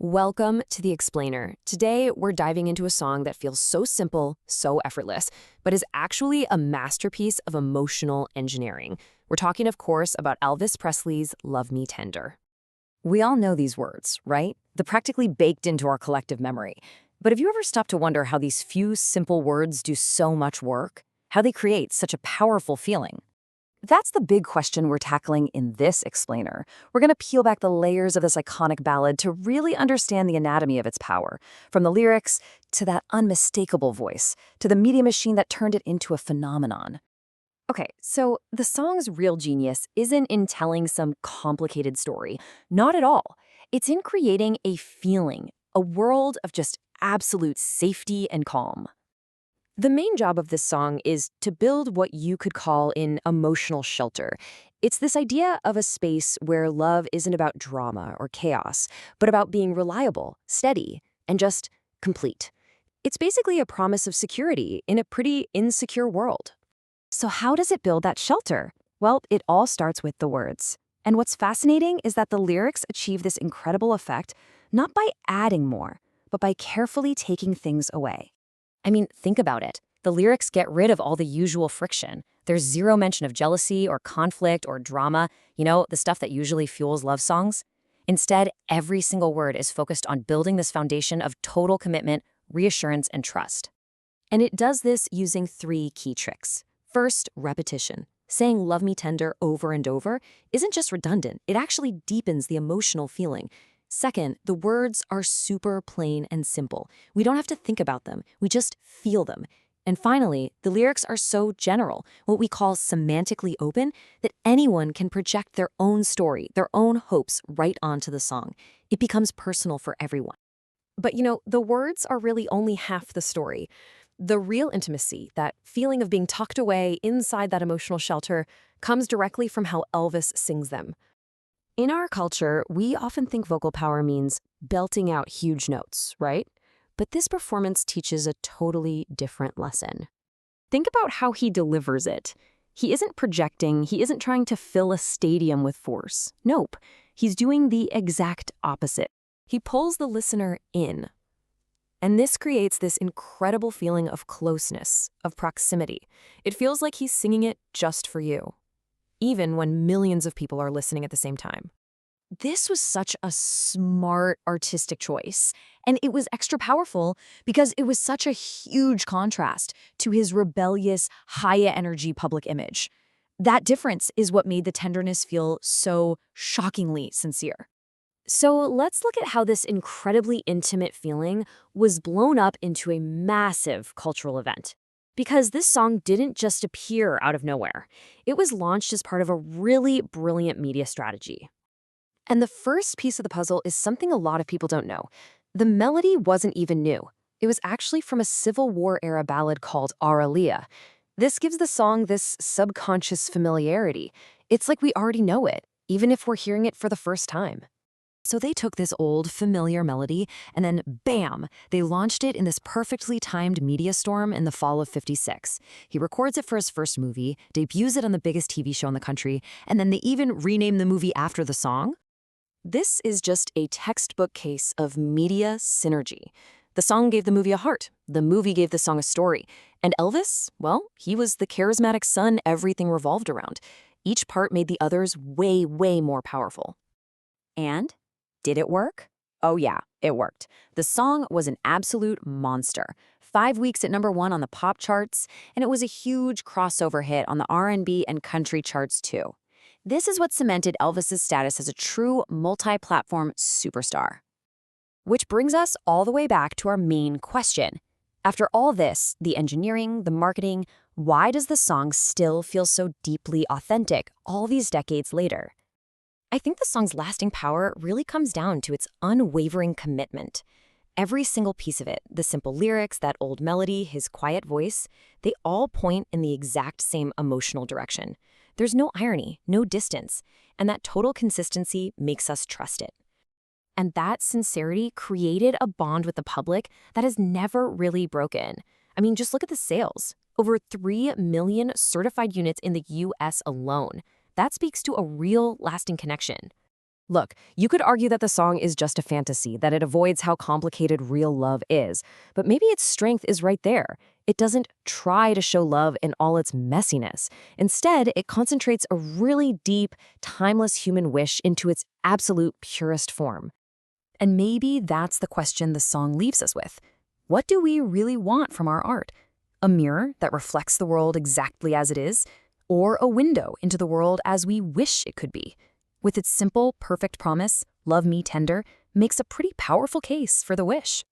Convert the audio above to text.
Welcome to The Explainer. Today, we're diving into a song that feels so simple, so effortless, but is actually a masterpiece of emotional engineering. We're talking, of course, about Elvis Presley's Love Me Tender. We all know these words, right? They're practically baked into our collective memory. But have you ever stopped to wonder how these few simple words do so much work? How they create such a powerful feeling? That's the big question we're tackling in this explainer. We're going to peel back the layers of this iconic ballad to really understand the anatomy of its power, from the lyrics to that unmistakable voice, to the media machine that turned it into a phenomenon. Okay, so the song's real genius isn't in telling some complicated story. Not at all. It's in creating a feeling, a world of just absolute safety and calm. The main job of this song is to build what you could call an emotional shelter. It's this idea of a space where love isn't about drama or chaos, but about being reliable, steady, and just complete. It's basically a promise of security in a pretty insecure world. So how does it build that shelter? Well, it all starts with the words. And what's fascinating is that the lyrics achieve this incredible effect not by adding more, but by carefully taking things away. I mean, think about it. The lyrics get rid of all the usual friction. There's zero mention of jealousy or conflict or drama, the stuff that usually fuels love songs. Instead, every single word is focused on building this foundation of total commitment, reassurance, and trust. And it does this using three key tricks. First, repetition. Saying "love me tender" over and over isn't just redundant, it actually deepens the emotional feeling. Second, the words are super plain and simple. We don't have to think about them, we just feel them. And finally, the lyrics are so general, what we call semantically open, that anyone can project their own story, their own hopes right onto the song. It becomes personal for everyone. But the words are really only half the story. The real intimacy, that feeling of being tucked away inside that emotional shelter, comes directly from how Elvis sings them. In our culture, we often think vocal power means belting out huge notes, right? But this performance teaches a totally different lesson. Think about how he delivers it. He isn't projecting, he isn't trying to fill a stadium with force. Nope, he's doing the exact opposite. He pulls the listener in. And this creates this incredible feeling of closeness, of proximity. It feels like he's singing it just for you, even when millions of people are listening at the same time. This was such a smart artistic choice, and it was extra powerful because it was such a huge contrast to his rebellious, high-energy public image. That difference is what made the tenderness feel so shockingly sincere. So let's look at how this incredibly intimate feeling was blown up into a massive cultural event. Because this song didn't just appear out of nowhere. It was launched as part of a really brilliant media strategy. And the first piece of the puzzle is something a lot of people don't know. The melody wasn't even new. It was actually from a Civil War-era ballad called Aurelia. This gives the song this subconscious familiarity. It's like we already know it, even if we're hearing it for the first time. So they took this old, familiar melody, and then bam, they launched it in this perfectly timed media storm in the fall of '56. He records it for his first movie, debuts it on the biggest TV show in the country, and then they even rename the movie after the song. This is just a textbook case of media synergy. The song gave the movie a heart, the movie gave the song a story, and Elvis, well, he was the charismatic son everything revolved around. Each part made the others way, way more powerful. And did it work? Oh yeah, it worked. The song was an absolute monster. 5 weeks at #1 on the pop charts, and it was a huge crossover hit on the R&B and country charts too. This is what cemented Elvis's status as a true multi-platform superstar. Which brings us all the way back to our main question. After all this, the engineering, the marketing, why does the song still feel so deeply authentic all these decades later? I think the song's lasting power really comes down to its unwavering commitment. Every single piece of it, the simple lyrics, that old melody, his quiet voice, they all point in the exact same emotional direction. There's no irony, no distance, and that total consistency makes us trust it. And that sincerity created a bond with the public that has never really broken. I mean, just look at the sales. Over 3 million certified units in the US alone. That speaks to a real, lasting connection. Look, you could argue that the song is just a fantasy, that it avoids how complicated real love is. But maybe its strength is right there. It doesn't try to show love in all its messiness. Instead, it concentrates a really deep, timeless human wish into its absolute purest form. And maybe that's the question the song leaves us with. What do we really want from our art? A mirror that reflects the world exactly as it is? Or a window into the world as we wish it could be? With its simple, perfect promise, "Love me tender," makes a pretty powerful case for the wish.